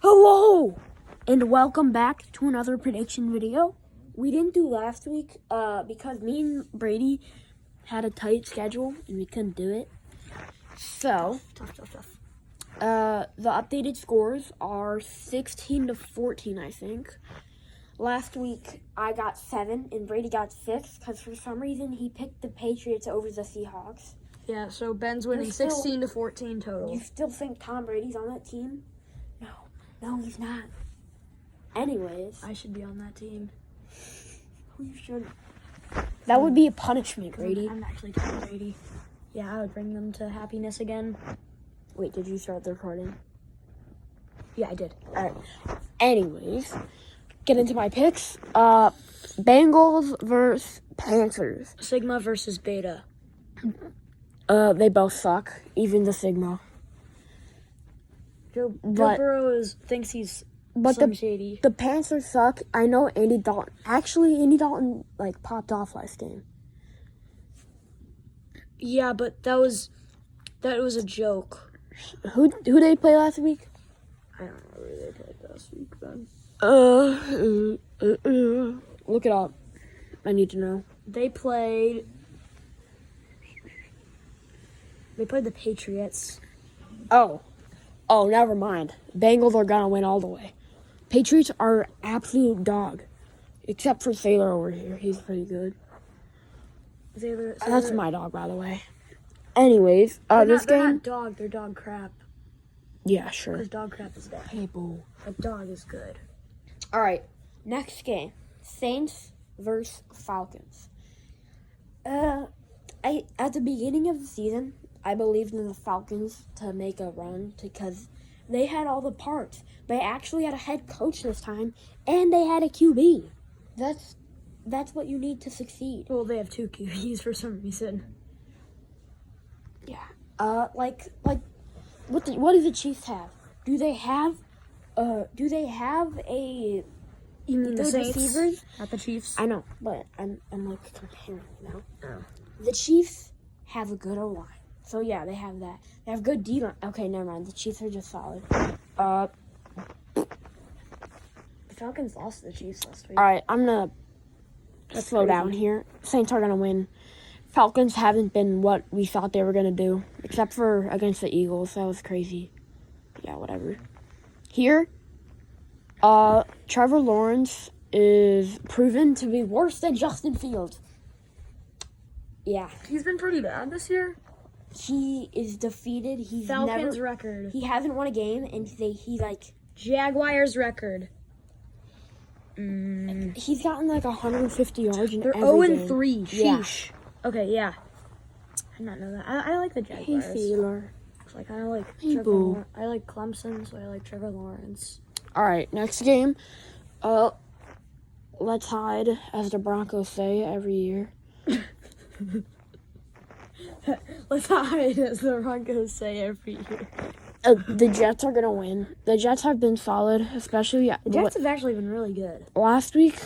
Hello, and welcome back to another prediction video. We didn't do last week because me and Brady had a tight schedule and we couldn't do it. So, the updated scores are 16-14, I think. Last week, I got 7 and Brady got 6 because for some reason he picked the Patriots over the Seahawks. Yeah, so Ben's winning 16-14 total. You still think Tom Brady's on that team? No, he's not. Anyways. I should be on that team. You should. That would be a punishment, Brady. I'm actually Tom Brady. Yeah, I would bring them to happiness again. Wait, did you start the recording? Yeah, I did. Alright. Anyways, get into my picks. Bengals versus Panthers. Sigma versus Beta. They both suck. Even the Sigma. Joe But- Burrow thinks he's But Slim Shady. the Panthers suck. I know Andy Dalton. Actually, Andy Dalton popped off last game. Yeah, but that was a joke. Who they play last week? I don't know who they played last week, Ben. Look it up. I need to know. They played the Patriots. Oh, never mind. Bengals are gonna win all the way. Patriots are absolute dog. Except for Sailor over here. He's pretty good. That's my dog, by the way. Anyways, this they're game... not dog, they're dog crap. Yeah, sure. Because dog crap is bad. Hey, boo. A dog is good. Alright, next game. Saints versus Falcons. At the beginning of the season, I believed in the Falcons to make a run because they had all the parts. They actually had a head coach this time, and they had a QB. That's what you need to succeed. Well, they have 2 QBs for some reason. Yeah. What do the Chiefs have? Do they have a You mean the good Saints? receivers? Not the Chiefs. I know, but I'm like comparing, Oh. The Chiefs have a good O-line. So yeah, they have that. They have good D-line. Okay, never mind. The Chiefs are just solid. The Falcons lost to the Chiefs last week. All right, I'm gonna slow crazy. down here. Saints are gonna win. Falcons haven't been what we thought they were gonna do, except for against the Eagles. That was crazy. Yeah, whatever. Here, Trevor Lawrence is proven to be worse than Justin Fields. Yeah, He's been pretty bad this year. he is defeated. He's Falcons record. He hasn't won a game, and he Jaguars record. he's gotten 150 yards in They're every game. 0-3. Yeah. Sheesh. Okay, yeah. I did not know that. I like the Hey, Jaguars. Sailor. I kind of like Hey, Trevor boo. Lawrence. I like Clemson, so I like Trevor Lawrence. All right, next game. Let's hide, as the Broncos say every year. Let's hide, as the Broncos say every year. The Jets are gonna win. The Jets have been solid, especially The Jets have actually been really good. last week.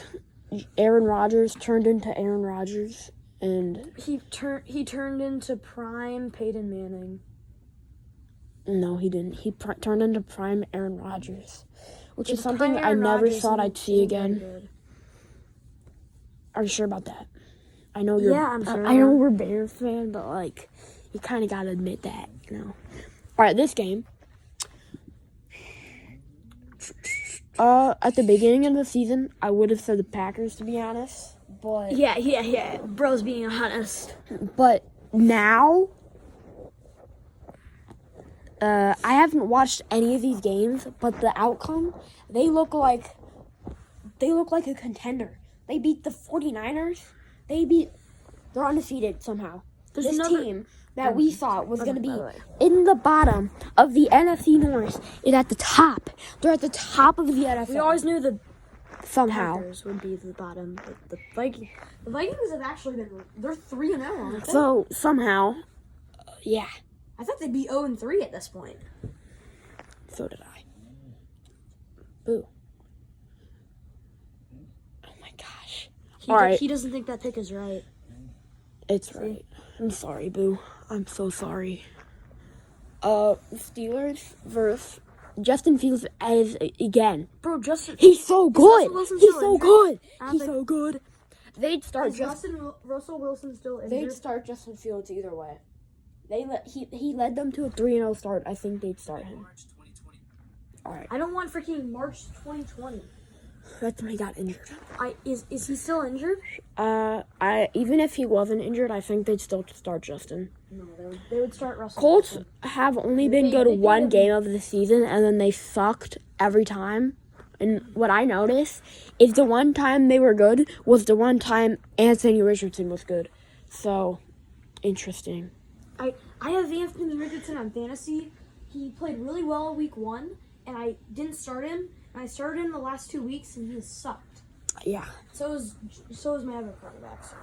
Aaron Rodgers turned into Aaron Rodgers, and He turned into prime Peyton Manning. no, he didn't. He turned into prime Aaron Rodgers, which is His something prime I Aaron never Rodgers thought I'd see isn't very again. good. Are you sure about that? I know you're. Yeah, I'm sure. I know we're Bears fan, but you kind of gotta admit that, All right, this game. At the beginning of the season, I would have said the Packers, to be honest, but Yeah. Bro's being honest. now, I haven't watched any of these games, but the outcome, they look like a contender. They beat the 49ers. They're undefeated somehow. There's This another- team that we thought was going to by be the way. in the bottom of the NFC North is at the top. They're at the top of the NFL. We always knew the somehow. Packers would be the bottom, but the Vikings have actually been. They're 3-0. Aren't they? So somehow, yeah. I thought they'd be 0-3 at this point. So did I. Boo. Oh my gosh. All right. He doesn't think that pick is right. It's right. I'm sorry, Boo. I'm so sorry. Steelers versus Justin Fields as again. Bro, Justin. He's so good. Wilson He's still so injured? good. I don't He's think- so good. They'd start Is Russell Wilson still injured? They'd start Justin Fields either way. He led them to a 3-0 start. I think they'd start him. All right. I don't want freaking March 2020. That's when he got injured. Is he still injured? Even if he wasn't injured, I think they'd still start Justin. No, they would start Russell Colts Wilson. have only been They good beat one him. game of the season, and then they sucked every time. And what I noticed is the one time they were good was the one time Anthony Richardson was good. So, interesting. I have Anthony Richardson on fantasy. He played really well week 1, and I didn't start him. And I started him the last 2 weeks, and he has sucked. Yeah. So is my other quarterback. So.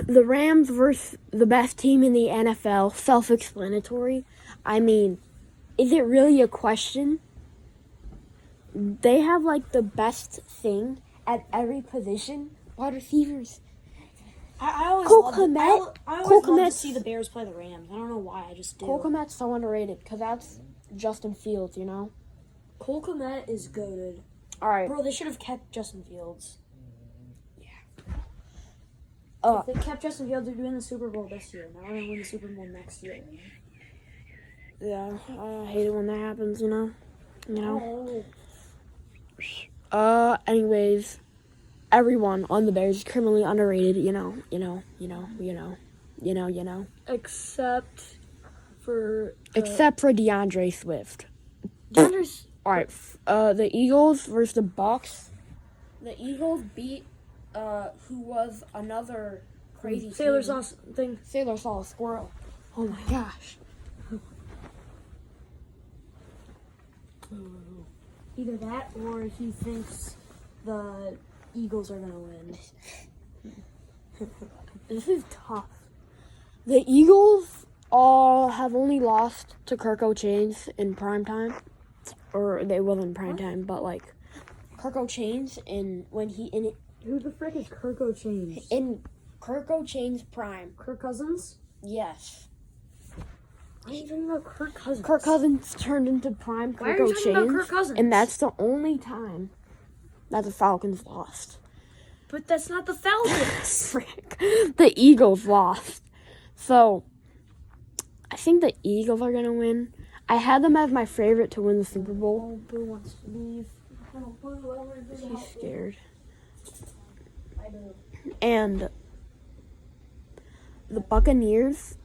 The Rams versus the best team in the NFL, self-explanatory. I mean, is it really a question? They have, like, the best thing at every position. Wide receivers. I always Cole love Kmet- I always Cole love to Kmet's- see the Bears play the Rams. I don't know why. I just do. Cole Kmet's so underrated because that's Justin Fields, you know? Cole Kmet is goated. All right. Bro, they should have kept Justin Fields. Uh, If they kept Justin Fields, they're doing the Super Bowl this year. Now they're going to win the Super Bowl next year. yeah, I hate it when that happens, you know? Oh. Anyways, everyone on the Bears is criminally underrated, you know. Except for Except for DeAndre Swift. DeAndre's. All right, the Eagles versus the Bucks. The Eagles beat, who was another crazy Sailor team. sauce thing. Sailor saw a squirrel. Oh my gosh. Either that or he thinks the Eagles are going to win. This is tough. The Eagles have only lost to Kirko Chains in prime time. Or they wasn't prime time, but like Kirko Chains in Who the frick is Kirko Chains? in Kirko Chains prime. Kirk Cousins? Yes. Why are you talking about Kirk Cousins? Kirk Cousins turned into prime Why are you Kirko talking about Chains. Kirk Cousins? And that's the only time that the Falcons lost. But that's not the Falcons. Frick. The Eagles lost. So, I think the Eagles are going to win. I had them as my favorite to win the Super Bowl. Oh, Boo wants to leave. Oh, Boo, I want to He's scared. I do. And the Buccaneers.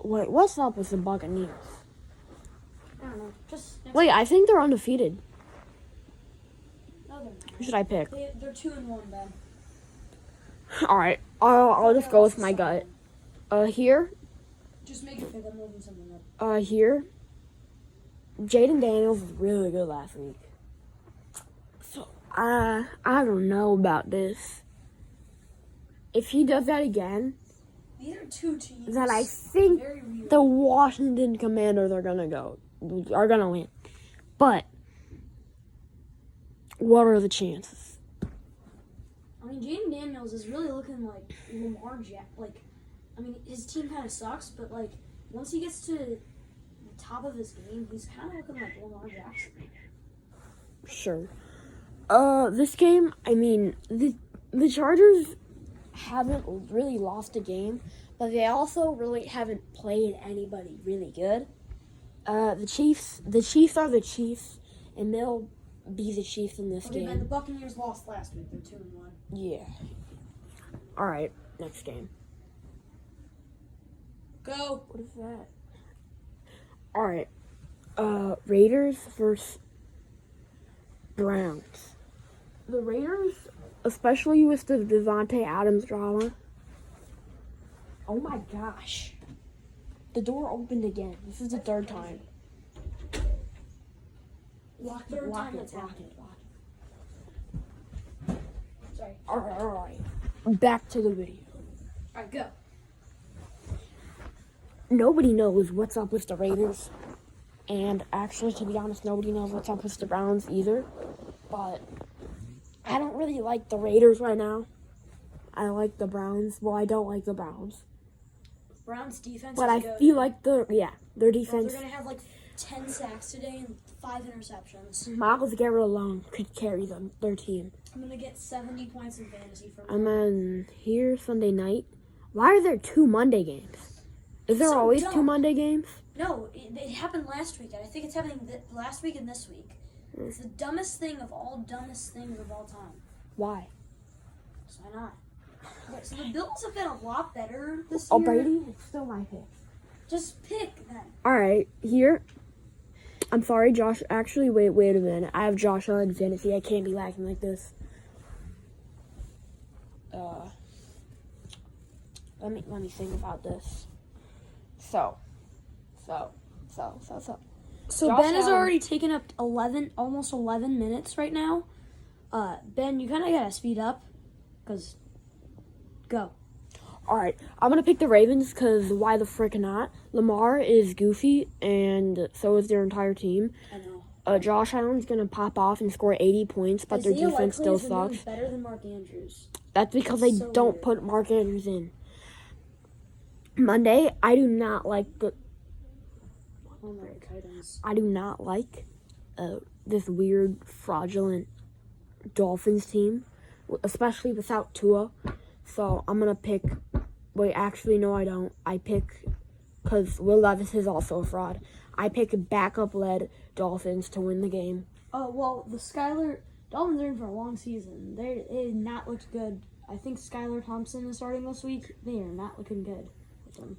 Wait, what's up with the Buccaneers? I don't know. Just Wait, I think they're undefeated. no, they're not. Who should I pick? They're 2-1, Ben. All right, I'll just go with my gut. Here, Just make it pick. I'm moving something up. here. Jaden Daniels was really good last week. So I don't know about this. If he does that again, These are two teams. then I think Very weird. the Washington Commanders are gonna win. But what are the chances? I mean, Jaden Daniels is really looking like Lamar Jack. Like, I mean, his team kind of sucks, but like once he gets to the top of his game, he's kind of looking like Lamar Jackson. Sure. This game, I mean, the Chargers haven't really lost a game, but they also really haven't played anybody really good. The Chiefs are the Chiefs, and they'll be the Chiefs in this Okay, but the game. Buccaneers lost last week. They're 2-1. Yeah. All right, next game. Go. What is that? All right. Raiders versus Browns. The Raiders, especially with the Devontae Adams drama. Oh my gosh. The door opened again. This is the third time. Lock it, Third lock time it, it's lock happened. it, lock it. Sorry. All right. Back to the video. All right, go. Nobody knows what's up with the Raiders. And actually, to be honest, nobody knows what's up with the Browns either. But I don't really like the Raiders right now. I like the Browns. Well, I don't like the Browns. Browns defense. But is I good. feel like their They're defense. gonna have like 10 sacks today and 5 interceptions. Miles Garrett alone could carry their team. I'm gonna get 70 points in fantasy from And then here Sunday night. Why are there 2 Monday games? Is there So always dumb. 2 Monday games? No, it happened last week. I think it's happening last week and this week. It's the dumbest thing of all dumbest things of all time. Why? So why not? Okay, so the Bills have been a lot better this Oh, year. Brady? It's still my pick. Just pick then. All right, here. I'm sorry, Josh. Actually, wait a minute. I have Josh on fantasy. I can't be lacking like this. Let me think about this. So. So Josh Ben has Allen. already taken up almost 11 minutes right now. Ben, you kind of gotta speed up, cause go. All right, I'm gonna pick the Ravens because why the frick not? Lamar is goofy, and so is their entire team. I know. Josh Allen's gonna pop off and score 80 points, but their Isaiah defense Likely still has been doing sucks. better than Mark Andrews. That's because they So don't weird. put Mark Andrews in. Monday, I do not like Oh my goodness. I do not like this weird, fraudulent Dolphins team, especially without Tua. So I'm gonna pick. Wait, actually, no, I don't. I pick because Will Levis is also a fraud. I pick backup-led Dolphins to win the game. Oh well, the Dolphins are in for a long season. They have not looked good. I think Skylar Thompson is starting this week. They are not looking good with them.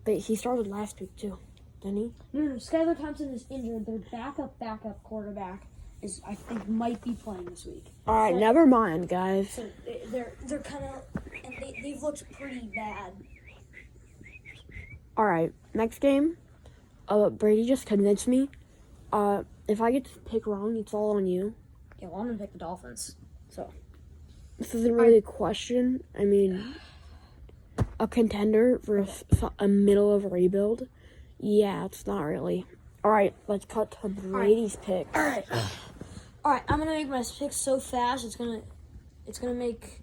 But he started last week too, didn't he? No, Skylar Thompson is injured. Their backup quarterback is, I think, might be playing this week. All right, So- never mind, guys. So they're kind of, and they've looked pretty bad. All right, next game. Brady just convinced me. If I get to pick wrong, it's all on you. Yeah, well, I'm gonna pick the Dolphins. So This isn't really a question. I mean, a contender versus a middle of a rebuild. Yeah, it's not really. All right, let's cut to Brady's pick. all right, I'm gonna make my pick so fast it's gonna make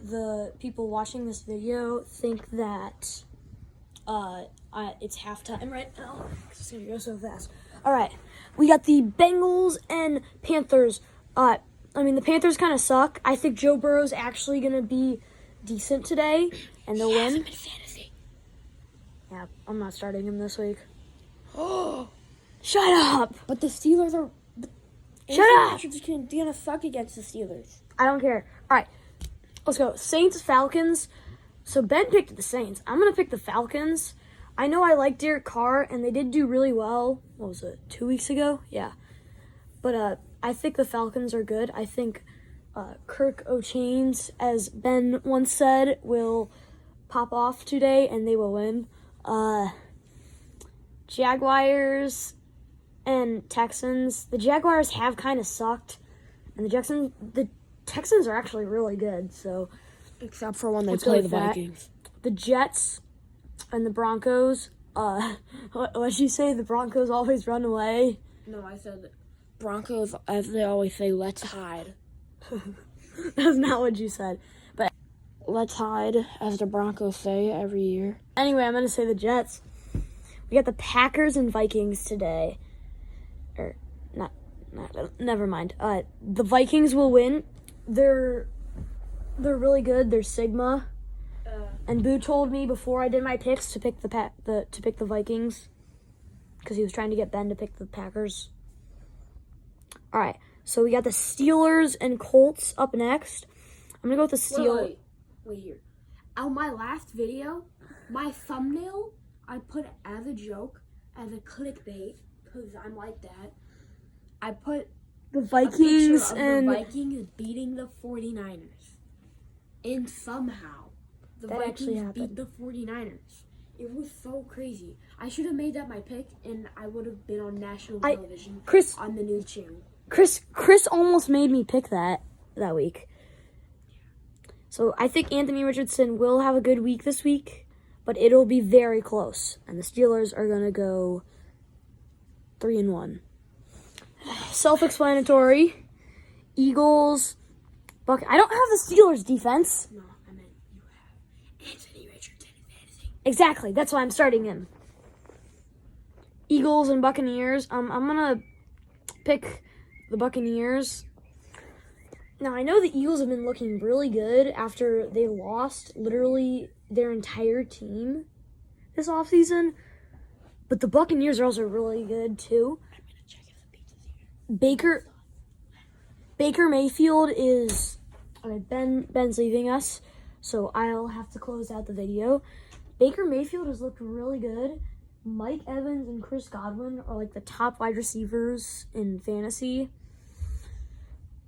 the people watching this video think that it's halftime right now. It's gonna go so fast. All right, we got the Bengals and Panthers. The Panthers kind of suck. I think Joe Burrow's actually gonna be decent today, and they'll win. Yeah, I'm not starting him this week. Shut up! But the Steelers are. Shut up! They're gonna suck against the Steelers. I don't care. All right, let's go. Saints, Falcons. So Ben picked the Saints. I'm gonna pick the Falcons. I know I like Derek Carr, and they did do really well. What was it? 2 weeks ago? Yeah. But I think the Falcons are good. I think Kirk O'Chains, as Ben once said, will pop off today, and they will win. Jaguars and Texans. The Jaguars have kind of sucked, and the Texans are actually really good. So Except for when they Let's go play with the that. Vikings. the Jets and the Broncos. What'd you say? The Broncos always run away. No, I said Broncos, as they always say, let's hide. That's not what you said. Let's hide, as the Broncos say every year. Anyway, I'm gonna say the Jets. We got the Packers and Vikings today. Or not never mind. The Vikings will win. They're really good. They're Sigma. And Boo told me before I did my picks to pick the Vikings because he was trying to get Ben to pick the Packers. All right, so we got the Steelers and Colts up next. I'm gonna go with the Steelers. Wait here. On my last video, my thumbnail, I put as a joke, as a clickbait, because I'm like that. I put The a picture Vikings of and the Vikings beating the 49ers. And somehow, the That actually Vikings beat happened. the 49ers. It was so crazy. I should have made that my pick, and I would have been on national television Chris on the news channel. Chris almost made me pick that week. So I think Anthony Richardson will have a good week this week, but it'll be very close. And the Steelers are gonna go 3-1. Self-explanatory. Eagles, Buck. I don't have the Steelers defense. No, I meant you have Anthony Richardson in fantasy. Exactly. That's why I'm starting him. Eagles and Buccaneers. I'm gonna pick the Buccaneers. Now, I know the Eagles have been looking really good after they lost literally their entire team this offseason. But the Buccaneers are also really good, too. Baker Mayfield is... Alright, Ben's leaving us, so I'll have to close out the video. Baker Mayfield has looked really good. Mike Evans and Chris Godwin are like the top wide receivers in fantasy.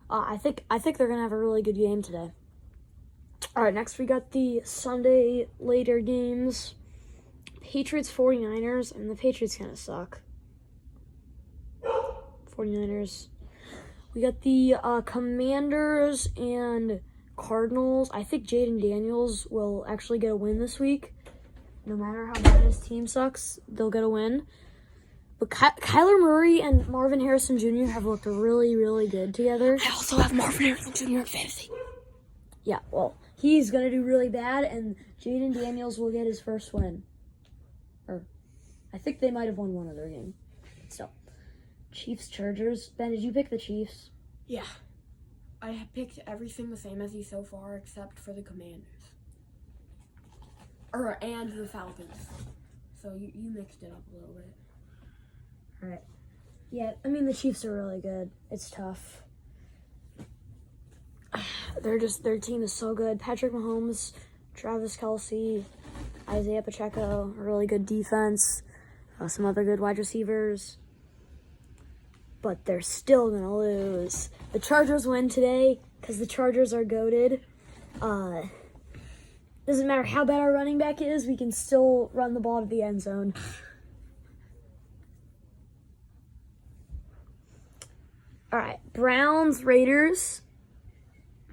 I think they're gonna have a really good game today. All right, next we got the Sunday later games. Patriots 49ers, and the Patriots kind of suck. 49ers. We got the Commanders and Cardinals. I think Jaden Daniels will actually get a win this week. No matter how bad his team sucks, they'll get a win. But Kyler Murray and Marvin Harrison Jr. have looked really, really good together. I also have Marvin Harrison Jr. in fantasy. Yeah, well, he's going to do really bad, and Jaden Daniels will get his first win. Or, I think they might have won one other game. So, Chiefs-Chargers. Ben, did you pick the Chiefs? Yeah. I have picked everything the same as you so far, except for the Commanders. And the Falcons. So you mixed it up a little bit. All right. Yeah, I mean, the Chiefs are really good. It's tough. Their team is so good. Patrick Mahomes, Travis Kelce, Isaiah Pacheco, a really good defense, some other good wide receivers. But they're still going to lose. The Chargers win today because the Chargers are goated. Doesn't matter how bad our running back is, we can still run the ball to the end zone. All right, Browns, Raiders.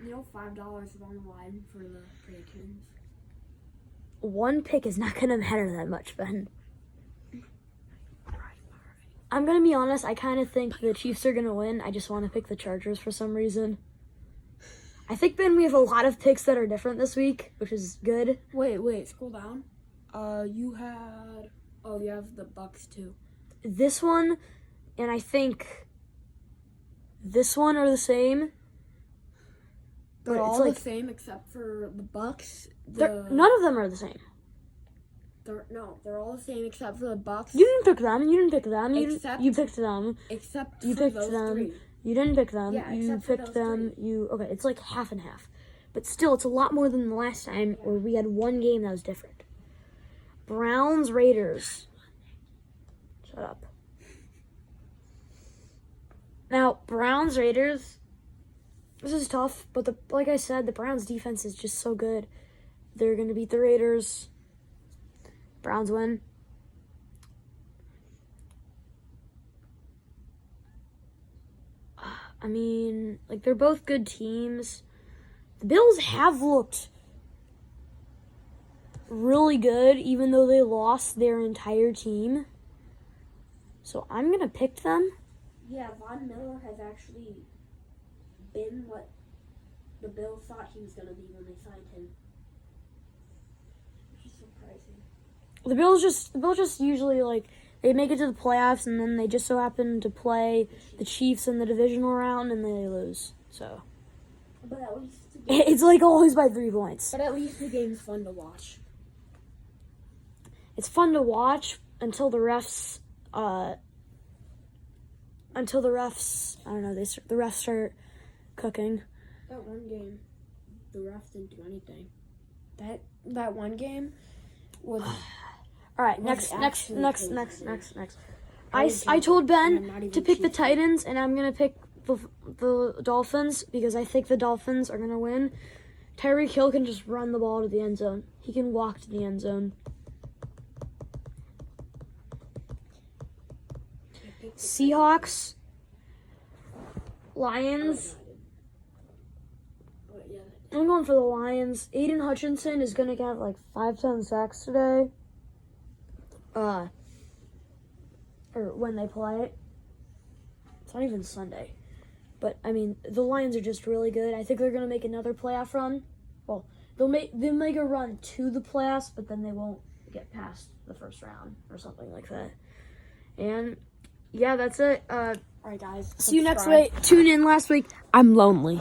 $5 is on the line for the predictions. One pick is not going to matter that much, Ben. I'm going to be honest, I kind of think the Chiefs are going to win. I just want to pick the Chargers for some reason. I think, Ben, we have a lot of picks that are different this week, which is good. Wait, scroll down. You have the Bucks too. This one, and I think this one are the same. They're But all it's like, the same except for the Bucks. none of them are the same. They're all the same except for the Bucks. You didn't pick them. You picked them. Except You for picked those them. three. You didn't pick them. Yeah, You except for picked those them. Okay, it's like half and half. But still, it's a lot more than the last time where we had one game that was different. Browns, Raiders. Shut up. Now, Browns, Raiders. This is tough, but like I said, the Browns' defense is just so good. They're going to beat the Raiders. Browns win. I mean, like, they're both good teams. The Bills have looked really good, even though they lost their entire team. So I'm going to pick them. Yeah, Von Miller has actually been what the Bills thought he was going to be when they signed him. Which is surprising. The Bills just usually, like, they make it to the playoffs, and then they just so happen to play the Chiefs in the divisional round, and they lose. So But at least it's like always by 3 points. But at least the game's fun to watch. It's fun to watch until the refs. I don't know. The refs start cooking. That one game, the refs didn't do anything. That one game was. All right, Was next. actually I told and I'm not Ben even to pick the cheating. Titans, and I'm gonna pick the Dolphins because I think the Dolphins are gonna win. Tyreek Hill can just run the ball to the end zone. He can walk to the end zone. Seahawks, Lions. I'm going for the Lions. Aiden Hutchinson is gonna get like 5-10 sacks today. Or when they play it. It's not even Sunday. But I mean, the Lions are just really good. I think they're gonna make another playoff run. Well, they'll make a run to the playoffs, but then they won't get past the first round or something like that. And yeah, that's it. All right, guys. See you next subscribe. week. Tune in last week. I'm lonely.